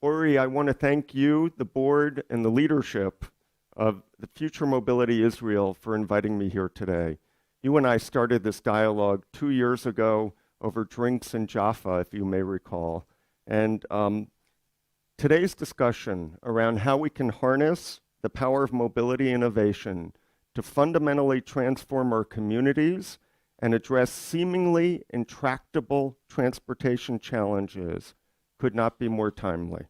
Ori, I want to thank you, the board, and the leadership of the Future Mobility Israel for inviting me here today. You and I started this dialogue 2 years ago over drinks in Jaffa, if you may recall. And today's discussion around how we can harness the power of mobility innovation to fundamentally transform our communities and address seemingly intractable transportation challenges could not be more timely.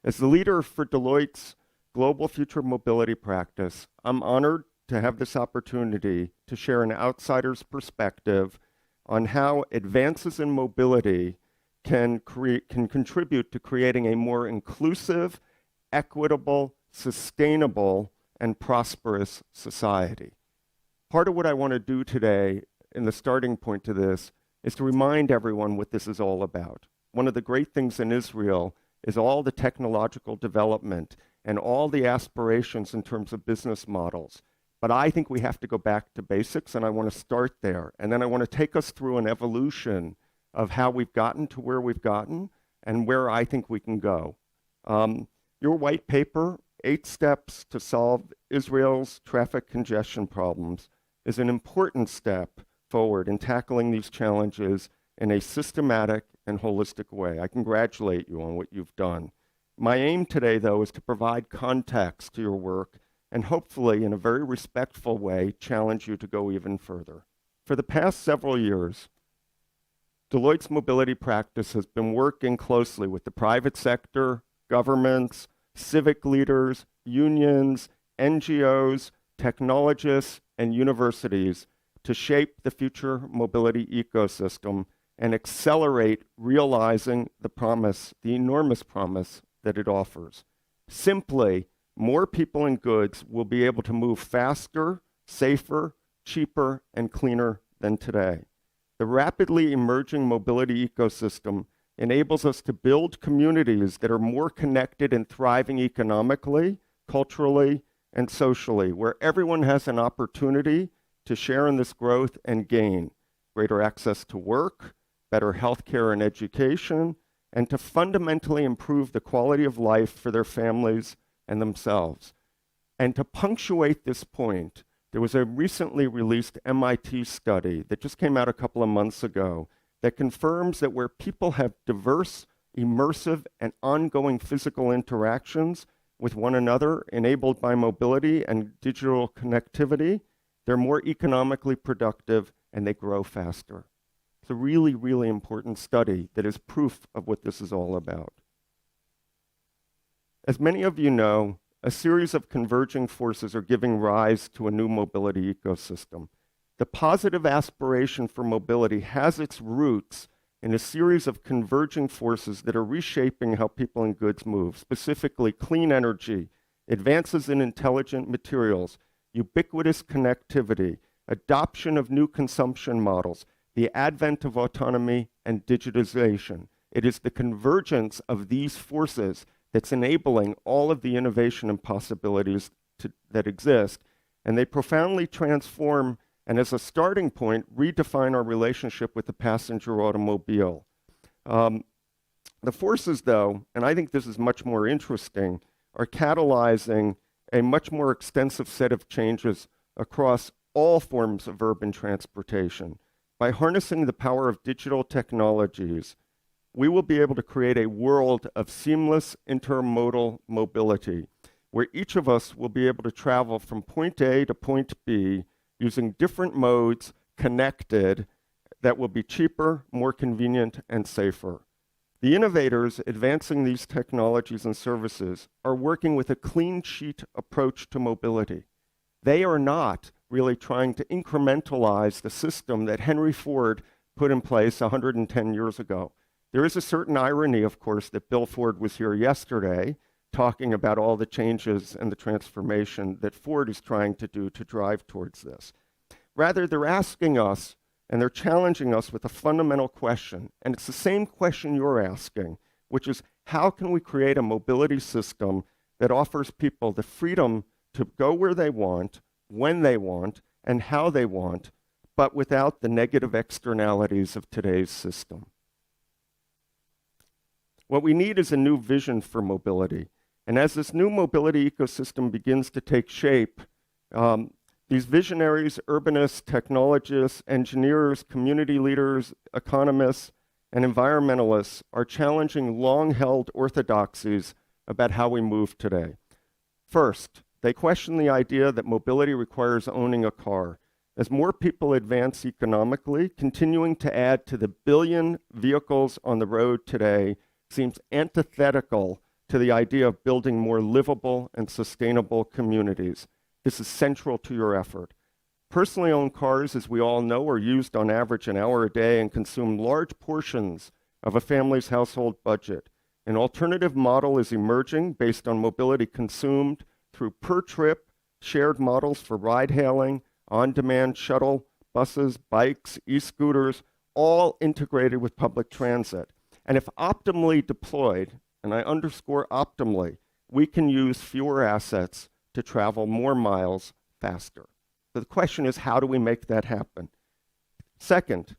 As the leader for Deloitte's Global Future Mobility Practice, I'm honored to have this opportunity to share an outsider's perspective on how advances in mobility can contribute to creating a more inclusive, equitable, sustainable, and prosperous society. Part of what I want to do today, in the starting point to this, is to remind everyone what this is all about. One of the great things in Israel is all the technological development and all the aspirations in terms of business models. But I think we have to go back to basics, and I want to start there. And then I want to take us through an evolution of how we've gotten to where we've gotten and where I think we can go. Your white paper, 8 Steps to Solve Israel's Traffic Congestion Problems, is an important step forward in tackling these challenges in a systematic and holistic way. I congratulate you on what you've done. My aim today, though, is to provide context to your work and hopefully, in a very respectful way, challenge you to go even further. For the past several years, Deloitte's mobility practice has been working closely with the private sector, governments, civic leaders, unions, NGOs, technologists, and universities to shape the future mobility ecosystem and accelerate realizing the promise, the enormous promise that it offers. Simply, more people and goods will be able to move faster, safer, cheaper, and cleaner than today. The rapidly emerging mobility ecosystem enables us to build communities that are more connected and thriving economically, culturally, and socially, where everyone has an opportunity to share in this growth and gain greater access to work, better healthcare and education, and to fundamentally improve the quality of life for their families and themselves. And to punctuate this point, there was a recently released MIT study that just came out a couple of months ago that confirms that where people have diverse, immersive, and ongoing physical interactions with one another enabled by mobility and digital connectivity, they're more economically productive and they grow faster. It's a really, really important study that is proof of what this is all about. As many of you know, a series of converging forces are giving rise to a new mobility ecosystem. The positive aspiration for mobility has its roots in a series of converging forces that are reshaping how people and goods move, specifically clean energy, advances in intelligent materials, ubiquitous connectivity, adoption of new consumption models, the advent of autonomy and digitization. It is the convergence of these forces that's enabling all of the innovation and possibilities that exist, and they profoundly transform and, as a starting point, redefine our relationship with the passenger automobile. The forces, though, and I think this is much more interesting, are catalyzing a much more extensive set of changes across all forms of urban transportation. By harnessing the power of digital technologies, we will be able to create a world of seamless intermodal mobility, where each of us will be able to travel from point A to point B using different modes connected that will be cheaper, more convenient, and safer. The innovators advancing these technologies and services are working with a clean sheet approach to mobility. They are not really trying to incrementalize the system that Henry Ford put in place 110 years ago. There is a certain irony, of course, that Bill Ford was here yesterday talking about all the changes and the transformation that Ford is trying to do to drive towards this. Rather, they're asking us and they're challenging us with a fundamental question, and it's the same question you're asking, which is how can we create a mobility system that offers people the freedom to go where they want, when they want, and how they want, but without the negative externalities of today's system. What we need is a new vision for mobility. And as this new mobility ecosystem begins to take shape, these visionaries, urbanists, technologists, engineers, community leaders, economists, and environmentalists are challenging long-held orthodoxies about how we move today. First, they question the idea that mobility requires owning a car. As more people advance economically, continuing to add to the billion vehicles on the road today seems antithetical to the idea of building more livable and sustainable communities. This is central to your effort. Personally owned cars, as we all know, are used on average an hour a day and consume large portions of a family's household budget. An alternative model is emerging based on mobility consumed through per-trip shared models for ride-hailing, on-demand shuttle, buses, bikes, e-scooters, all integrated with public transit. And if optimally deployed, and I underscore optimally, we can use fewer assets to travel more miles faster. So the question is, how do we make that happen? Second,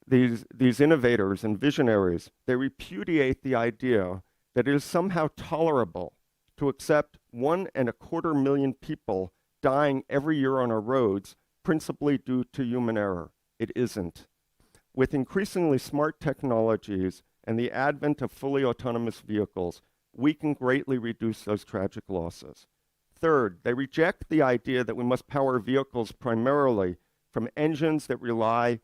these innovators and visionaries, they repudiate the idea that it is somehow tolerable to accept 1.25 million people dying every year on our roads, principally due to human error. It isn't. With increasingly smart technologies and the advent of fully autonomous vehicles, we can greatly reduce those tragic losses. Third, they reject the idea that we must power vehicles primarily from engines that rely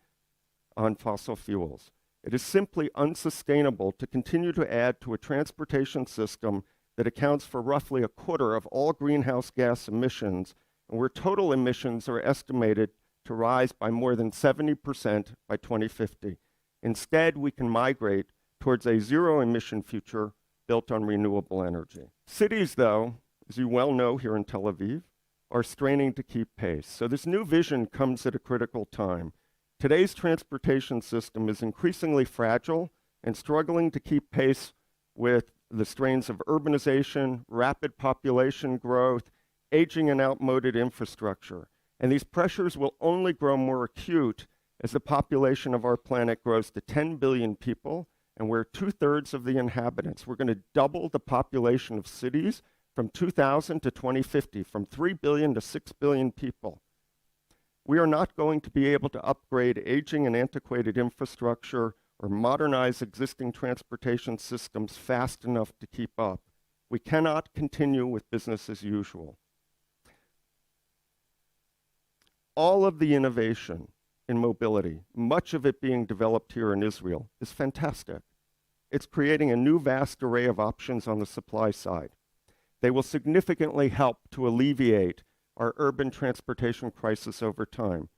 on fossil fuels. It is simply unsustainable to continue to add to a transportation system that accounts for roughly a quarter of all greenhouse gas emissions, and where total emissions are estimated to rise by more than 70% by 2050. Instead, we can migrate towards a zero-emission future built on renewable energy. Cities, though, as you well know here in Tel Aviv, are straining to keep pace. So this new vision comes at a critical time. Today's transportation system is increasingly fragile and struggling to keep pace with the strains of urbanization, rapid population growth, aging and outmoded infrastructure. And these pressures will only grow more acute as the population of our planet grows to 10 billion people, and we're 2/3 of the inhabitants. We're going to double the population of cities from 2000 to 2050, from 3 billion to 6 billion people. We are not going to be able to upgrade aging and antiquated infrastructure or modernize existing transportation systems fast enough to keep up. We cannot continue with business as usual. All of the innovation in mobility, much of it being developed here in Israel, is fantastic. It's creating a new vast array of options on the supply side. They will significantly help to alleviate our urban transportation crisis over time.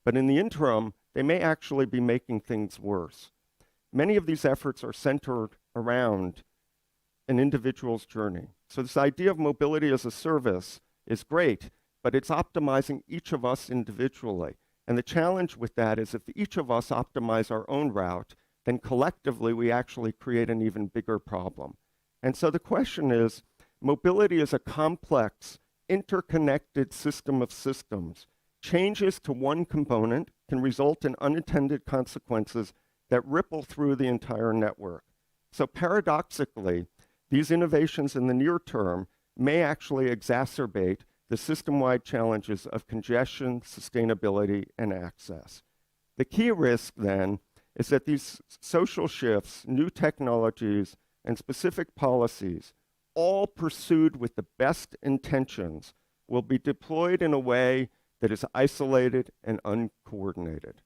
But in the interim, they may actually be making things worse. Many of these efforts are centered around an individual's journey. So this idea of mobility as a service is great, but it's optimizing each of us individually. And the challenge with that is if each of us optimize our own route, then collectively we actually create an even bigger problem. And so the question is, mobility is a complex, interconnected system of systems. Changes to one component can result in unintended consequences that ripple through the entire network. So paradoxically, these innovations in the near term may actually exacerbate the system-wide challenges of congestion, sustainability, and access. The key risk then is that these social shifts, new technologies, and specific policies, all pursued with the best intentions, will be deployed in a way that is isolated and uncoordinated.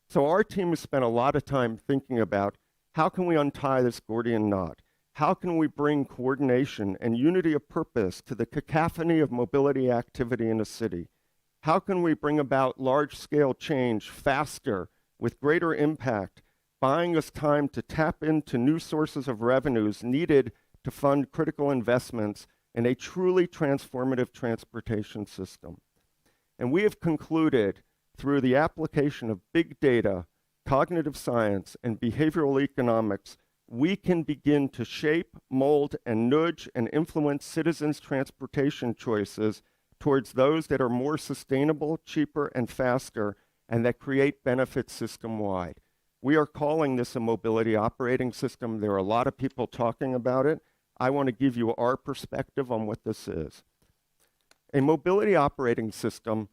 So our team has spent a lot of time thinking about how can we untie this Gordian knot? How can we bring coordination and unity of purpose to the cacophony of mobility activity in a city? How can we bring about large-scale change faster with greater impact, buying us time to tap into new sources of revenues needed to fund critical investments in a truly transformative transportation system? And we have concluded through the application of big data, cognitive science, and behavioral economics, we can begin to shape, mold, and nudge and influence citizens' transportation choices towards those that are more sustainable, cheaper, and faster, and that create benefits system-wide. We are calling this a mobility operating system. There are a lot of people talking about it. I want to give you our perspective on what this is. A mobility operating system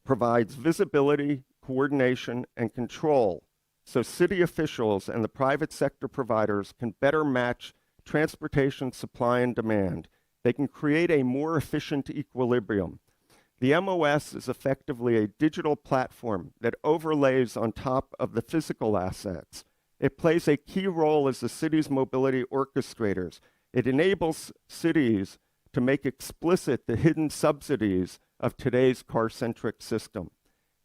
provides visibility, coordination, and control so city officials and the private sector providers can better match transportation supply and demand. They can create a more efficient equilibrium. The MOS is effectively a digital platform that overlays on top of the physical assets. It plays a key role as the city's mobility orchestrators. It enables cities to make explicit the hidden subsidies of today's car-centric system.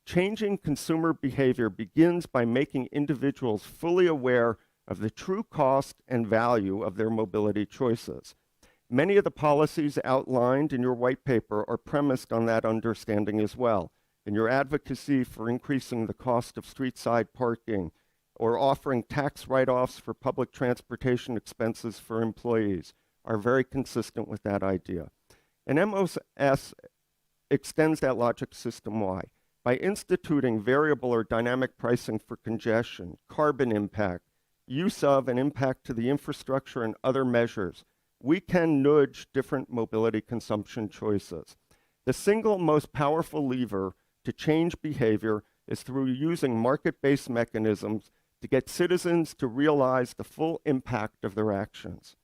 Changing consumer behavior begins by making individuals fully aware of the true cost and value of their mobility choices. Many of the policies outlined in your white paper are premised on that understanding as well. In your advocacy for increasing the cost of street-side parking or offering tax write-offs for public transportation expenses for employees are very consistent with that idea. And MOS extends that logic system-wide. By instituting variable or dynamic pricing for congestion, carbon impact, use of and impact to the infrastructure and other measures, we can nudge different mobility consumption choices. The single most powerful lever to change behavior is through using market-based mechanisms to get citizens to realize the full impact of their actions.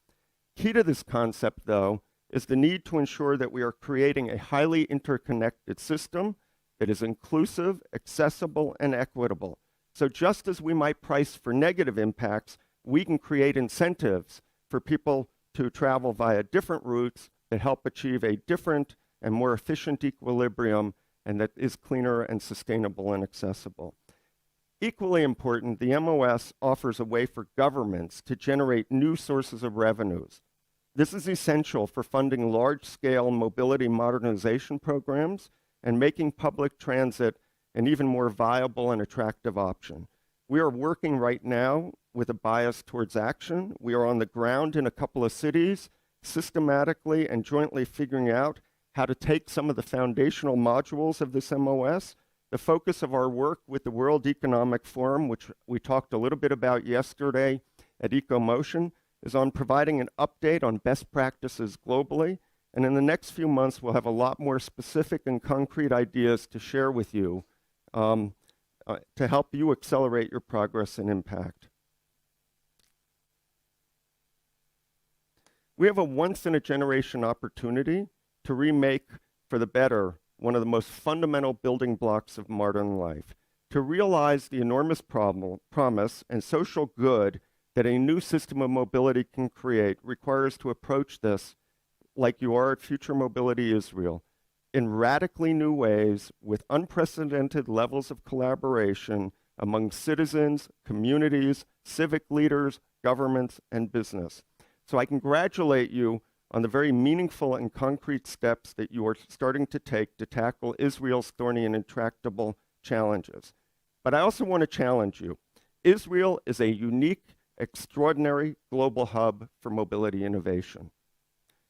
Key to this concept, though, is the need to ensure that we are creating a highly interconnected system that is inclusive, accessible, and equitable. So just as we might price for negative impacts, we can create incentives for people to travel via different routes that help achieve a different and more efficient equilibrium and that is cleaner and sustainable and accessible. Equally important, the MOS offers a way for governments to generate new sources of revenues. This is essential for funding large-scale mobility modernization programs and making public transit an even more viable and attractive option. We are working right now with a bias towards action. We are on the ground in a couple of cities, systematically and jointly figuring out how to take some of the foundational modules of this MOS. The focus of our work with the World Economic Forum, which we talked a little bit about yesterday at EcoMotion, is on providing an update on best practices globally. And in the next few months, we'll have a lot more specific and concrete ideas to share with you to help you accelerate your progress and impact. We have a once-in-a-generation opportunity to remake for the better one of the most fundamental building blocks of modern life, to realize the enormous promise and social good that a new system of mobility can create requires to approach this like you are at Future Mobility Israel, in radically new ways with unprecedented levels of collaboration among citizens, communities, civic leaders, governments, and business. So I congratulate you on the very meaningful and concrete steps that you are starting to take to tackle Israel's thorny and intractable challenges. But I also want to challenge you. Israel is a unique, extraordinary global hub for mobility innovation.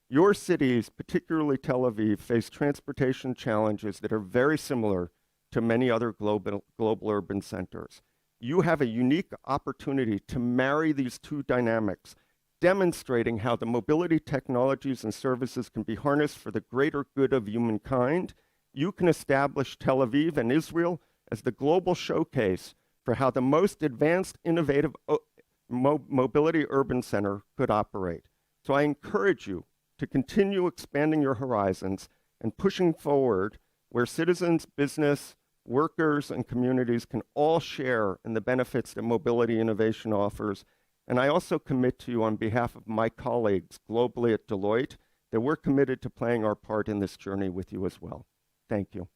Your cities, particularly Tel Aviv, face transportation challenges that are very similar to many other global urban centers. You have a unique opportunity to marry these two dynamics, demonstrating how the mobility technologies and services can be harnessed for the greater good of humankind. You can establish Tel Aviv and Israel as the global showcase for how the most advanced, innovative mobility urban center could operate. So I encourage you to continue expanding your horizons and pushing forward where citizens, business, workers, and communities can all share in the benefits that mobility innovation offers. And I also commit to you on behalf of my colleagues globally at Deloitte that we're committed to playing our part in this journey with you as well. Thank you.